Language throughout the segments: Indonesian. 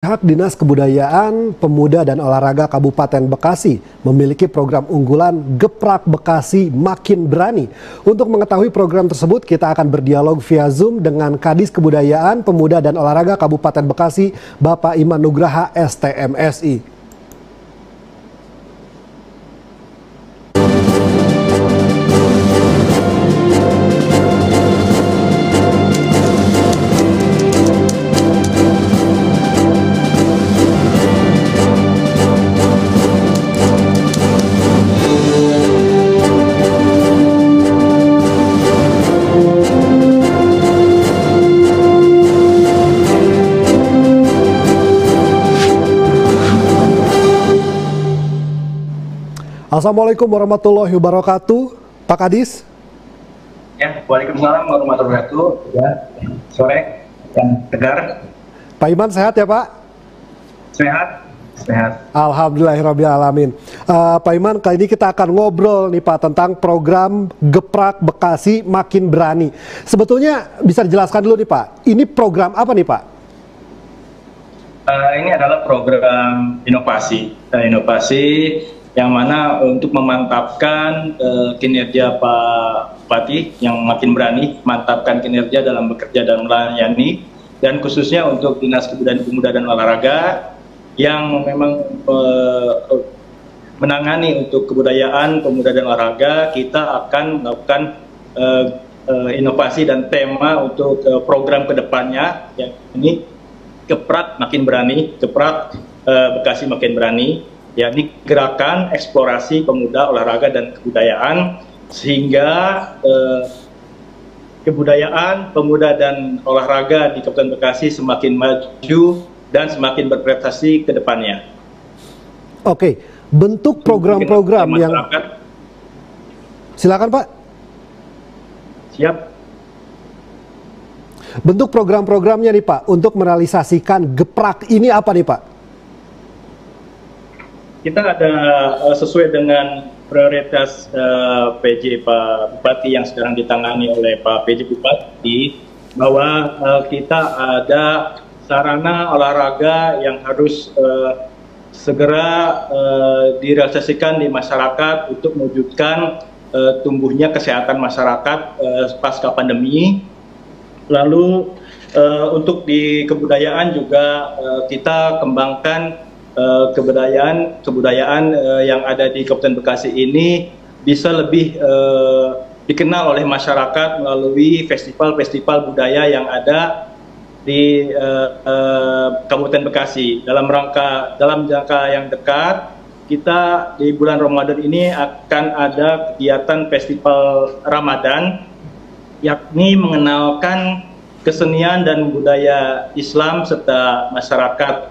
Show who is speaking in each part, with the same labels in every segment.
Speaker 1: Pihak Dinas Kebudayaan, Pemuda dan Olahraga Kabupaten Bekasi memiliki program unggulan Geprak Bekasi Makin Berani. Untuk mengetahui program tersebut, kita akan berdialog via Zoom dengan Kadis Kebudayaan, Pemuda dan Olahraga Kabupaten Bekasi, Bapak Iman Nugraha, STMSI. Assalamualaikum warahmatullahi wabarakatuh, Pak Kadis.
Speaker 2: Ya, waalaikumsalam warahmatullahi wabarakatuh. Ya, sore yang tegar.
Speaker 1: Pak Iman sehat ya Pak?
Speaker 2: Sehat, sehat.
Speaker 1: Alhamdulillahirrahmanirrahim. Pak Iman, kali ini kita akan ngobrol nih Pak tentang program Geprak Bekasi Makin Berani. Sebetulnya bisa dijelaskan dulu nih Pak, ini program apa nih Pak?
Speaker 2: Ini adalah program inovasi, yang mana untuk memantapkan kinerja Pak Bupati yang makin berani, mantapkan kinerja dalam bekerja dan melayani, dan khususnya untuk Dinas Kebudayaan, Pemuda dan Olahraga yang memang menangani untuk kebudayaan, pemuda dan olahraga. Kita akan melakukan inovasi dan tema untuk program kedepannya, yang ini Geprak Makin Berani, Geprak Bekasi Makin Berani, yakni gerakan eksplorasi pemuda, olahraga, dan kebudayaan, sehingga kebudayaan, pemuda, dan olahraga di Kabupaten Bekasi semakin maju dan semakin berprestasi ke depannya.
Speaker 1: Oke, bentuk program-program yang... Silakan Pak.
Speaker 2: Siap.
Speaker 1: Bentuk program-programnya nih Pak, untuk merealisasikan Geprak ini apa nih Pak?
Speaker 2: Kita ada sesuai dengan prioritas PJ Pak Bupati yang sedang ditangani oleh Pak PJ Bupati, bahwa kita ada sarana olahraga yang harus segera direalisasikan di masyarakat untuk mewujudkan tumbuhnya kesehatan masyarakat pasca pandemi. Lalu untuk di kebudayaan juga kita kembangkan kebudayaan yang ada di Kabupaten Bekasi ini bisa lebih dikenal oleh masyarakat melalui festival-festival budaya yang ada di Kabupaten Bekasi. Dalam jangka yang dekat, kita di bulan Ramadan ini akan ada kegiatan festival Ramadan, yakni mengenalkan kesenian dan budaya Islam serta masyarakat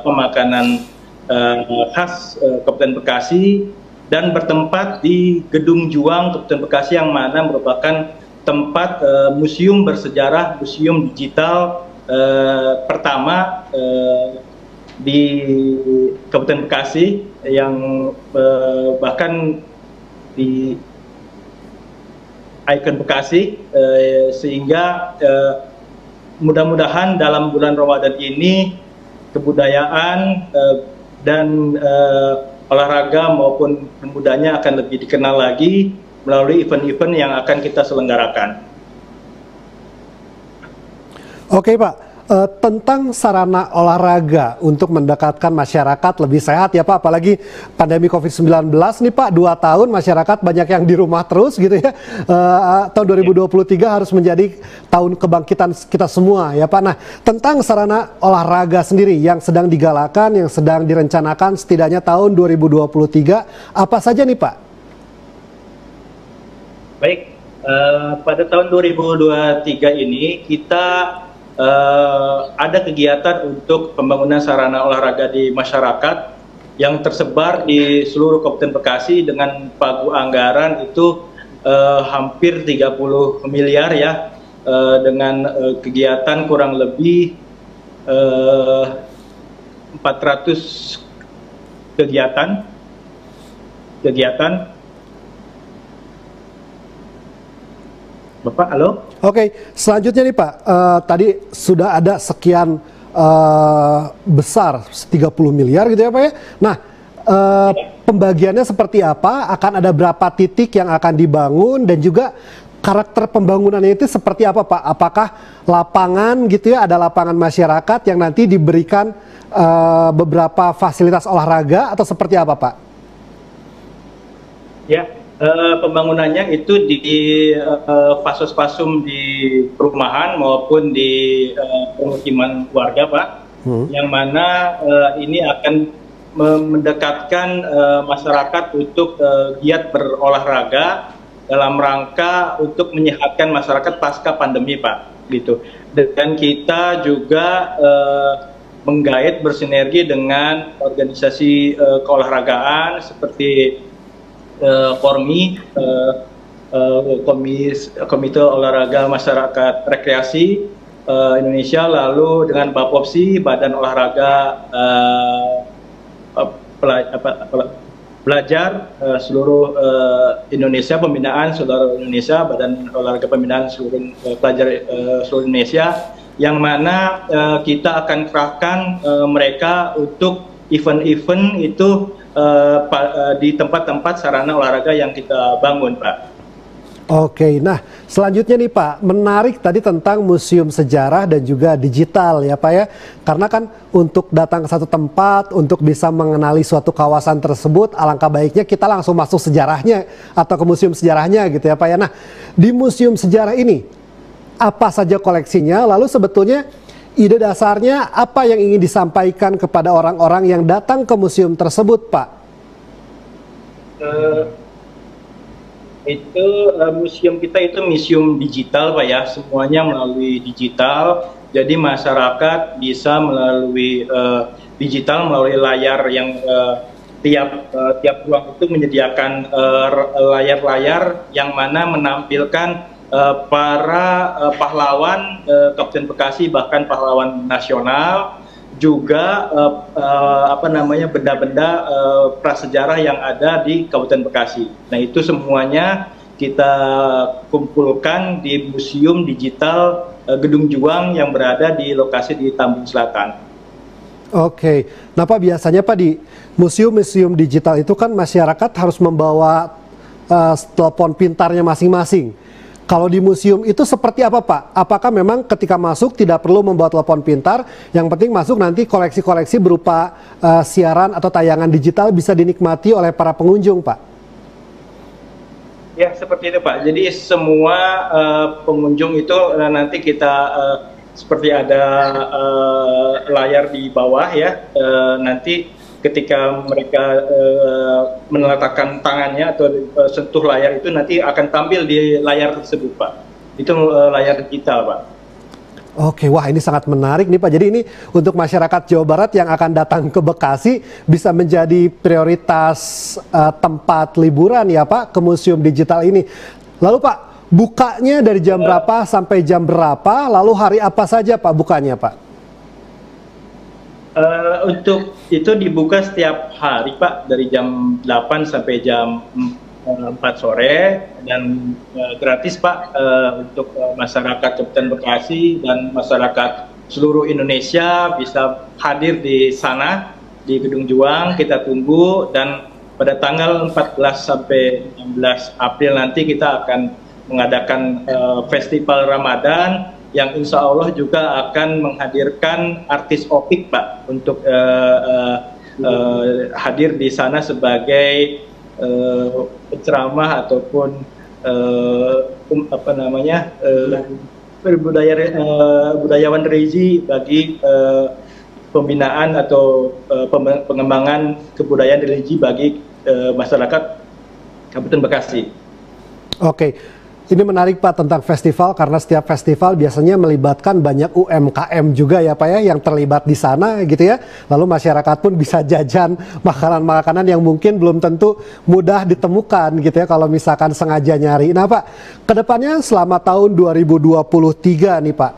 Speaker 2: pemakanan khas Kabupaten Bekasi, dan bertempat di Gedung Juang Kabupaten Bekasi, yang mana merupakan tempat museum bersejarah, museum digital pertama di Kabupaten Bekasi, yang bahkan di ikon Bekasi, sehingga mudah-mudahan dalam bulan Ramadan ini kebudayaan dan olahraga maupun pemudanya akan lebih dikenal lagi melalui event-event yang akan kita selenggarakan.
Speaker 1: Oke Pak, tentang sarana olahraga untuk mendekatkan masyarakat lebih sehat ya Pak, apalagi pandemi COVID-19 nih Pak, 2 tahun masyarakat banyak yang di rumah terus gitu ya. Tahun 2023 harus menjadi tahun kebangkitan kita semua ya Pak. Nah, tentang sarana olahraga sendiri yang sedang digalakan, yang sedang direncanakan setidaknya tahun 2023, apa saja nih Pak?
Speaker 2: Baik, pada tahun 2023 ini kita ada kegiatan untuk pembangunan sarana olahraga di masyarakat yang tersebar di seluruh Kabupaten Bekasi dengan pagu anggaran itu hampir 30 miliar ya, dengan kegiatan kurang lebih 400 kegiatan. Bapak, halo?
Speaker 1: Oke, selanjutnya nih Pak, tadi sudah ada sekian besar 30 miliar gitu ya Pak ya. Nah, pembagiannya seperti apa? Akan ada berapa titik yang akan dibangun dan juga karakter pembangunannya itu seperti apa Pak? Apakah lapangan gitu ya, ada lapangan masyarakat yang nanti diberikan beberapa fasilitas olahraga atau seperti apa Pak?
Speaker 2: Ya, pembangunannya itu di fasos-fasum di perumahan maupun di pemukiman warga Pak, yang mana ini akan mendekatkan masyarakat untuk giat berolahraga dalam rangka untuk menyehatkan masyarakat pasca pandemi Pak, gitu. Dan kita juga menggait bersinergi dengan organisasi keolahragaan seperti Kormi, Komite Olahraga Masyarakat Rekreasi Indonesia, lalu dengan Bapopsi, Badan Olahraga Belajar seluruh Indonesia, pembinaan seluruh Indonesia, Badan Olahraga Pembinaan seluruh pelajar seluruh Indonesia, yang mana kita akan kerahkan mereka untuk event-event itu di tempat-tempat sarana olahraga yang kita bangun, Pak.
Speaker 1: Oke, nah selanjutnya nih Pak, menarik tadi tentang museum sejarah dan juga digital ya Pak ya. Karena kan untuk datang ke satu tempat, untuk bisa mengenali suatu kawasan tersebut, alangkah baiknya kita langsung masuk sejarahnya atau ke museum sejarahnya gitu ya Pak ya. Nah, di museum sejarah ini, apa saja koleksinya, lalu sebetulnya ide dasarnya apa yang ingin disampaikan kepada orang-orang yang datang ke museum tersebut Pak?
Speaker 2: Itu museum kita itu museum digital Pak ya, semuanya melalui digital. Jadi masyarakat bisa melalui digital, melalui layar yang tiap ruang itu menyediakan layar-layar yang mana menampilkan para pahlawan Kabupaten Bekasi, bahkan pahlawan nasional, juga benda-benda prasejarah yang ada di Kabupaten Bekasi. Nah, itu semuanya kita kumpulkan di Museum Digital Gedung Juang yang berada di lokasi di Tambun Selatan.
Speaker 1: Oke, nah Pak, biasanya Pak di museum-museum digital itu kan masyarakat harus membawa telepon pintarnya masing-masing. Kalau di museum itu seperti apa Pak? Apakah memang ketika masuk tidak perlu membawa telepon pintar, yang penting masuk nanti koleksi-koleksi berupa siaran atau tayangan digital bisa dinikmati oleh para pengunjung Pak?
Speaker 2: Ya, seperti itu Pak. Jadi semua pengunjung itu nanti kita seperti ada layar di bawah ya, nanti ketika mereka meletakkan tangannya atau sentuh layar itu nanti akan tampil di layar tersebut Pak. Itu layar digital Pak.
Speaker 1: Oke, wah ini sangat menarik nih Pak. Jadi ini untuk masyarakat Jawa Barat yang akan datang ke Bekasi bisa menjadi prioritas tempat liburan ya Pak, ke museum digital ini. Lalu Pak, bukanya dari jam berapa sampai jam berapa? Lalu hari apa saja Pak bukanya Pak?
Speaker 2: Untuk itu dibuka setiap hari Pak, dari jam 8 sampai jam 4 sore, dan gratis Pak untuk masyarakat Kabupaten Bekasi dan masyarakat seluruh Indonesia bisa hadir di sana di Gedung Juang. Kita tunggu, dan pada tanggal 14 sampai 16 April nanti kita akan mengadakan festival Ramadan yang insya Allah juga akan menghadirkan artis opik Pak untuk hadir di sana sebagai penceramah ataupun budayawan religi bagi pembinaan atau pengembangan kebudayaan religi bagi masyarakat Kabupaten Bekasi.
Speaker 1: Oke. Ini menarik Pak tentang festival, karena setiap festival biasanya melibatkan banyak UMKM juga ya Pak ya yang terlibat di sana gitu ya. Lalu masyarakat pun bisa jajan makanan-makanan yang mungkin belum tentu mudah ditemukan gitu ya kalau misalkan sengaja nyari. Nah Pak, kedepannya selama tahun 2023 nih Pak,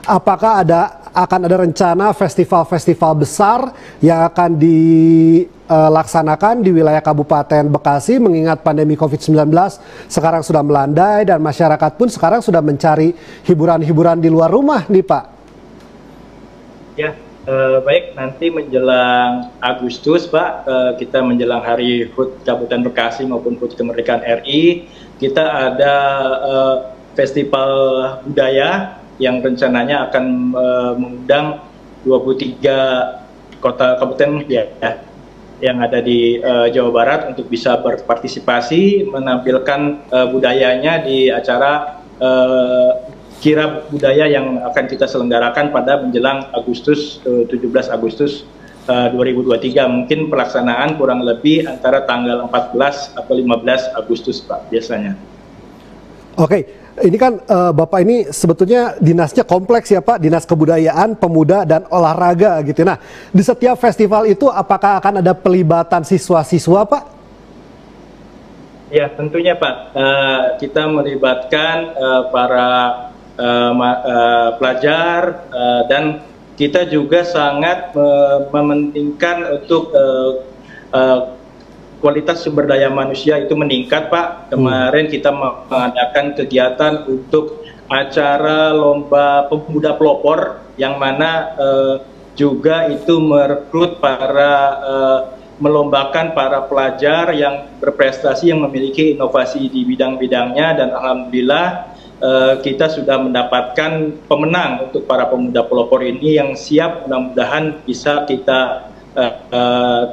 Speaker 1: apakah akan ada rencana festival-festival besar yang akan dilaksanakan di wilayah Kabupaten Bekasi, mengingat pandemi COVID-19 sekarang sudah melandai dan masyarakat pun sekarang sudah mencari hiburan-hiburan di luar rumah nih Pak?
Speaker 2: Ya, baik, nanti menjelang Agustus, Pak, kita menjelang Hari HUT Kabupaten Bekasi maupun HUT Kemerdekaan RI, kita ada festival budaya yang rencananya akan mengundang 23 kota kabupaten ya, yang ada di Jawa Barat untuk bisa berpartisipasi menampilkan budayanya di acara Kirab Budaya yang akan kita selenggarakan pada menjelang Agustus 17 Agustus 2023. Mungkin pelaksanaan kurang lebih antara tanggal 14 atau 15 Agustus, Pak, biasanya.
Speaker 1: Oke, ini kan Bapak ini sebetulnya dinasnya kompleks ya Pak, Dinas Kebudayaan, Pemuda, dan Olahraga gitu. Nah, di setiap festival itu apakah akan ada pelibatan siswa-siswa Pak?
Speaker 2: Ya, tentunya Pak. Kita melibatkan para pelajar dan kita juga sangat mementingkan untuk kualitas sumber daya manusia itu meningkat, Pak. Kemarin kita mengadakan kegiatan untuk acara lomba pemuda pelopor yang mana juga itu merekrut melombakan para pelajar yang berprestasi yang memiliki inovasi di bidang-bidangnya, dan alhamdulillah kita sudah mendapatkan pemenang untuk para pemuda pelopor ini yang siap mudah-mudahan bisa kita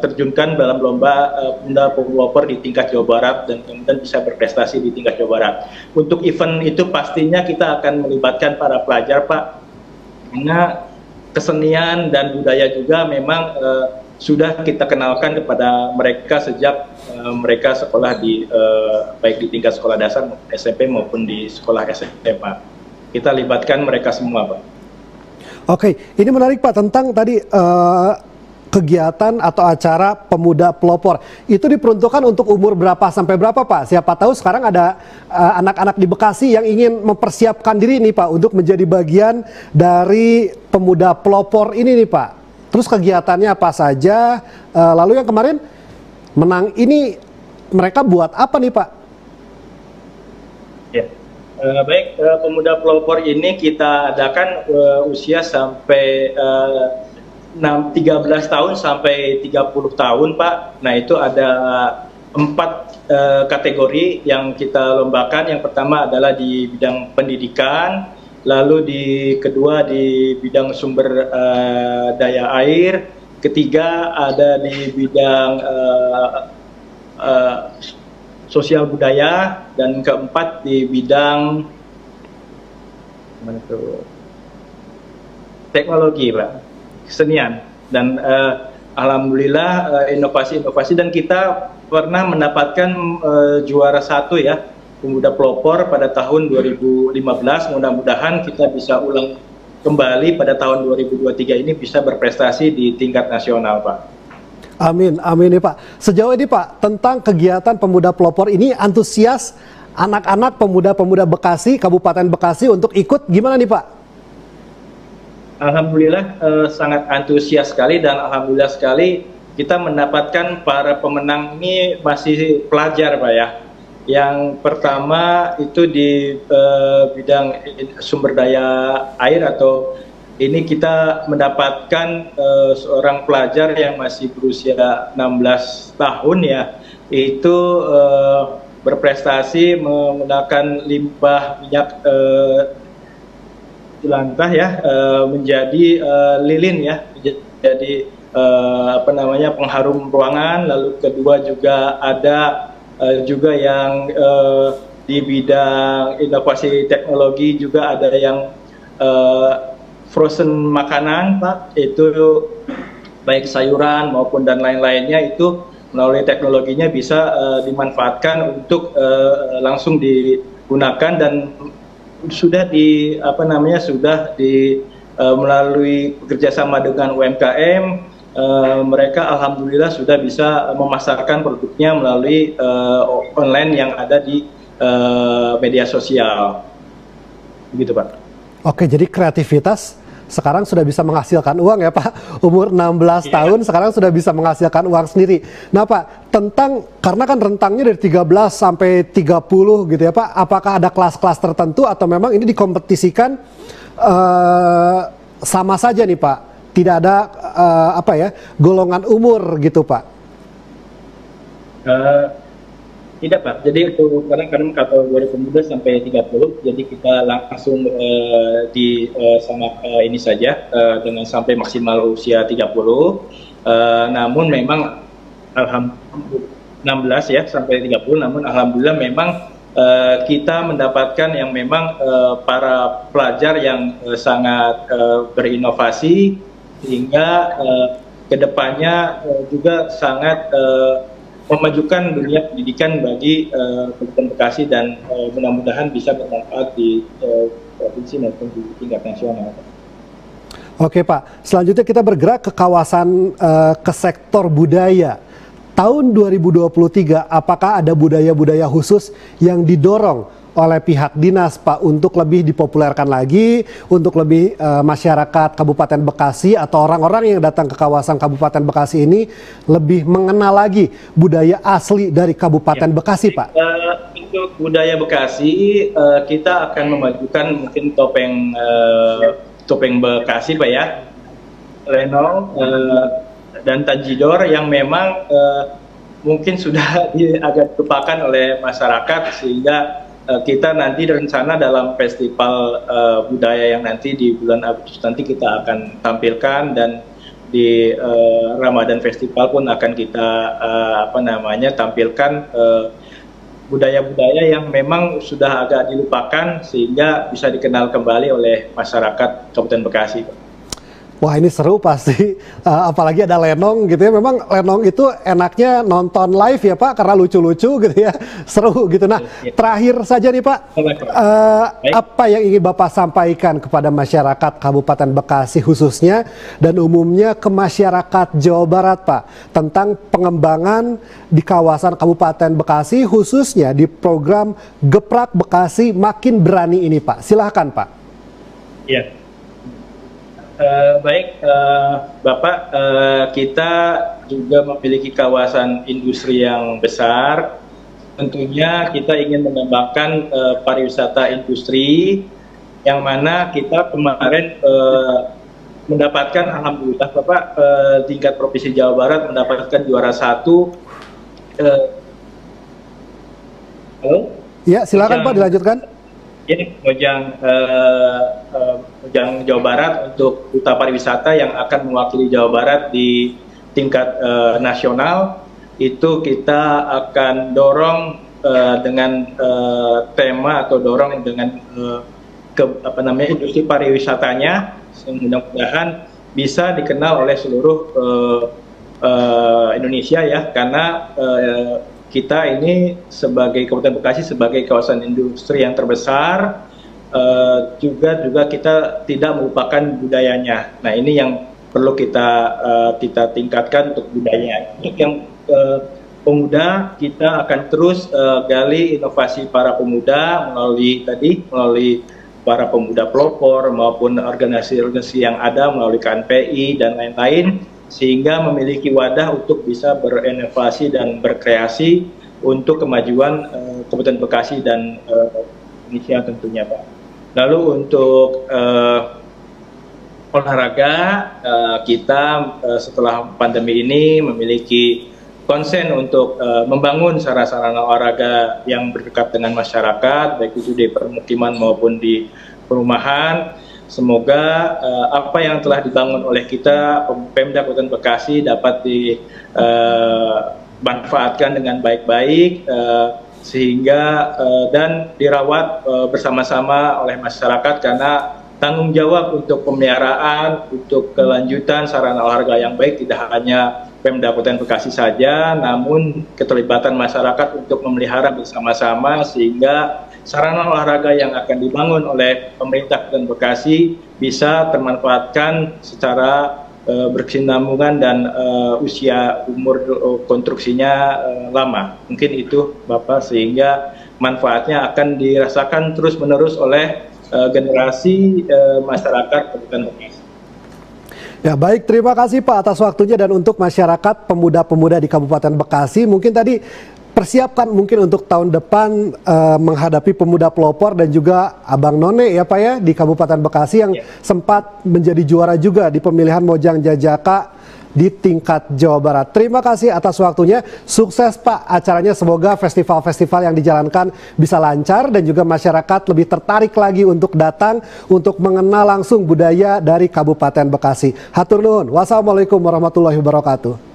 Speaker 2: terjunkan dalam lomba pemuda pelopor di tingkat Jawa Barat dan kemudian bisa berprestasi di tingkat Jawa Barat. Untuk event itu pastinya kita akan melibatkan para pelajar, Pak, karena kesenian dan budaya juga memang sudah kita kenalkan kepada mereka sejak mereka sekolah di baik di tingkat sekolah dasar SMP maupun di sekolah SMA. Kita libatkan mereka semua, Pak.
Speaker 1: Oke, ini menarik Pak tentang tadi kegiatan atau acara pemuda pelopor. Itu diperuntukkan untuk umur berapa sampai berapa Pak? Siapa tahu sekarang ada anak-anak di Bekasi yang ingin mempersiapkan diri nih Pak untuk menjadi bagian dari pemuda pelopor ini nih Pak. Terus kegiatannya apa saja? Lalu yang kemarin menang ini mereka buat apa nih Pak?
Speaker 2: Ya, baik, pemuda pelopor ini kita adakan usia sampai 13 tahun sampai 30 tahun, Pak. Nah, itu ada 4 kategori yang kita lombakan. Yang pertama adalah di bidang pendidikan, lalu kedua di bidang sumber daya air, ketiga ada di bidang sosial budaya, dan keempat di bidang teknologi, Pak, kesenian. Dan alhamdulillah inovasi-inovasi, dan kita pernah mendapatkan juara 1 ya, pemuda pelopor pada tahun 2015. Mudah-mudahan kita bisa ulang kembali pada tahun 2023 ini bisa berprestasi di tingkat nasional, Pak.
Speaker 1: Amin, amin nih Pak. Sejauh ini Pak, tentang kegiatan pemuda pelopor ini, antusias anak-anak pemuda-pemuda Bekasi, Kabupaten Bekasi untuk ikut gimana nih Pak?
Speaker 2: Alhamdulillah sangat antusias sekali, dan alhamdulillah sekali kita mendapatkan para pemenang ini masih pelajar, Pak ya. Yang pertama itu di bidang sumber daya air, atau ini kita mendapatkan seorang pelajar yang masih berusia 16 tahun ya, itu berprestasi menggunakan limbah minyak jelantah ya, menjadi lilin ya, jadi pengharum ruangan. Lalu kedua juga ada juga yang di bidang inovasi teknologi, juga ada yang frozen makanan, Pak, itu baik sayuran maupun dan lain-lainnya, itu melalui teknologinya bisa dimanfaatkan untuk langsung digunakan, dan sudah melalui kerjasama dengan UMKM, mereka alhamdulillah sudah bisa memasarkan produknya melalui online yang ada di media sosial, begitu Pak.
Speaker 1: Oke, jadi kreativitas sekarang sudah bisa menghasilkan uang ya Pak. Umur 16 tahun sekarang sudah bisa menghasilkan uang sendiri. Nah Pak, karena kan rentangnya dari 13 sampai 30 gitu ya Pak, apakah ada kelas-kelas tertentu atau memang ini dikompetisikan sama saja nih Pak? tidak ada golongan umur gitu Pak?
Speaker 2: Tidak Pak, jadi untuk kadang-kadang kategori pemuda sampai 30, jadi kita langsung ini saja dengan sampai maksimal usia 30. Namun memang alhamdulillah 16 ya sampai 30, namun alhamdulillah memang kita mendapatkan yang memang para pelajar yang sangat berinovasi, sehingga kedepannya juga sangat memajukan dunia pendidikan bagi Kabupaten Bekasi, dan mudah-mudahan bisa bermanfaat di provinsi maupun di tingkat nasional.
Speaker 1: Oke Pak, selanjutnya kita bergerak ke kawasan ke sektor budaya. Tahun 2023, apakah ada budaya-budaya khusus yang didorong oleh pihak dinas Pak untuk lebih dipopulerkan lagi, untuk lebih masyarakat Kabupaten Bekasi atau orang-orang yang datang ke kawasan Kabupaten Bekasi ini lebih mengenal lagi budaya asli dari Kabupaten Bekasi Pak?
Speaker 2: Untuk budaya Bekasi, kita akan memajukan mungkin topeng Bekasi Pak ya, lenong, dan tanjidor yang memang mungkin sudah agak dilupakan oleh masyarakat, sehingga kita nanti rencana dalam festival budaya yang nanti di bulan Agustus nanti kita akan tampilkan, dan di Ramadan Festival pun akan kita tampilkan budaya-budaya yang memang sudah agak dilupakan sehingga bisa dikenal kembali oleh masyarakat Kabupaten Bekasi.
Speaker 1: Wah ini seru pasti, apalagi ada lenong gitu ya. Memang lenong itu enaknya nonton live ya Pak, karena lucu-lucu gitu ya, seru gitu. Nah terakhir saja nih Pak, apa yang ingin Bapak sampaikan kepada masyarakat Kabupaten Bekasi khususnya dan umumnya ke masyarakat Jawa Barat Pak, tentang pengembangan di kawasan Kabupaten Bekasi khususnya di program Geprak Bekasi Makin Berani ini Pak, silahkan Pak.
Speaker 2: Iya. Baik Bapak, kita juga memiliki kawasan industri yang besar. Tentunya kita ingin mengembangkan pariwisata industri, yang mana kita kemarin mendapatkan, alhamdulillah Bapak, tingkat Provinsi Jawa Barat mendapatkan juara 1. Halo?
Speaker 1: Ya silakan Pak, dilanjutkan.
Speaker 2: Ini Mojang Jawa Barat untuk duta pariwisata yang akan mewakili Jawa Barat di tingkat nasional. Itu kita akan dorong dengan tema atau dorong dengan industri pariwisatanya, mudah-mudahan bisa dikenal oleh seluruh Indonesia ya, karena kita ini sebagai Kabupaten Bekasi sebagai kawasan industri yang terbesar, juga kita tidak melupakan budayanya. Nah ini yang perlu kita tingkatkan untuk budayanya. Untuk yang pemuda, kita akan terus gali inovasi para pemuda melalui para pemuda pelopor maupun organisasi yang ada melalui KNPI dan lain-lain, sehingga memiliki wadah untuk bisa berinovasi dan berkreasi untuk kemajuan Kabupaten Bekasi dan Indonesia tentunya Pak. Lalu untuk olahraga, kita setelah pandemi ini memiliki konsen untuk membangun sarana-sarana olahraga yang berdekat dengan masyarakat, baik itu di permukiman maupun di perumahan. Semoga apa yang telah dibangun oleh kita, Pemda Kabupaten Bekasi, dapat dimanfaatkan dengan baik-baik, sehingga dan dirawat bersama-sama oleh masyarakat, karena tanggung jawab untuk pemeliharaan, untuk kelanjutan sarana olahraga yang baik tidak hanya Pemda Kabupaten Bekasi saja, namun keterlibatan masyarakat untuk memelihara bersama-sama, sehingga sarana olahraga yang akan dibangun oleh pemerintah Kabupaten Bekasi bisa termanfaatkan secara berkesinambungan dan usia umur konstruksinya lama. Mungkin itu Bapak, sehingga manfaatnya akan dirasakan terus-menerus oleh generasi masyarakat Kabupaten Bekasi.
Speaker 1: Ya baik, terima kasih Pak atas waktunya, dan untuk masyarakat pemuda-pemuda di Kabupaten Bekasi, mungkin tadi persiapkan mungkin untuk tahun depan menghadapi pemuda pelopor dan juga Abang None ya Pak ya di Kabupaten Bekasi yang sempat menjadi juara juga di pemilihan Mojang Jajaka di tingkat Jawa Barat. Terima kasih atas waktunya. Sukses Pak acaranya. Semoga festival-festival yang dijalankan bisa lancar dan juga masyarakat lebih tertarik lagi untuk datang untuk mengenal langsung budaya dari Kabupaten Bekasi. Hatur nuhun. Wassalamualaikum warahmatullahi wabarakatuh.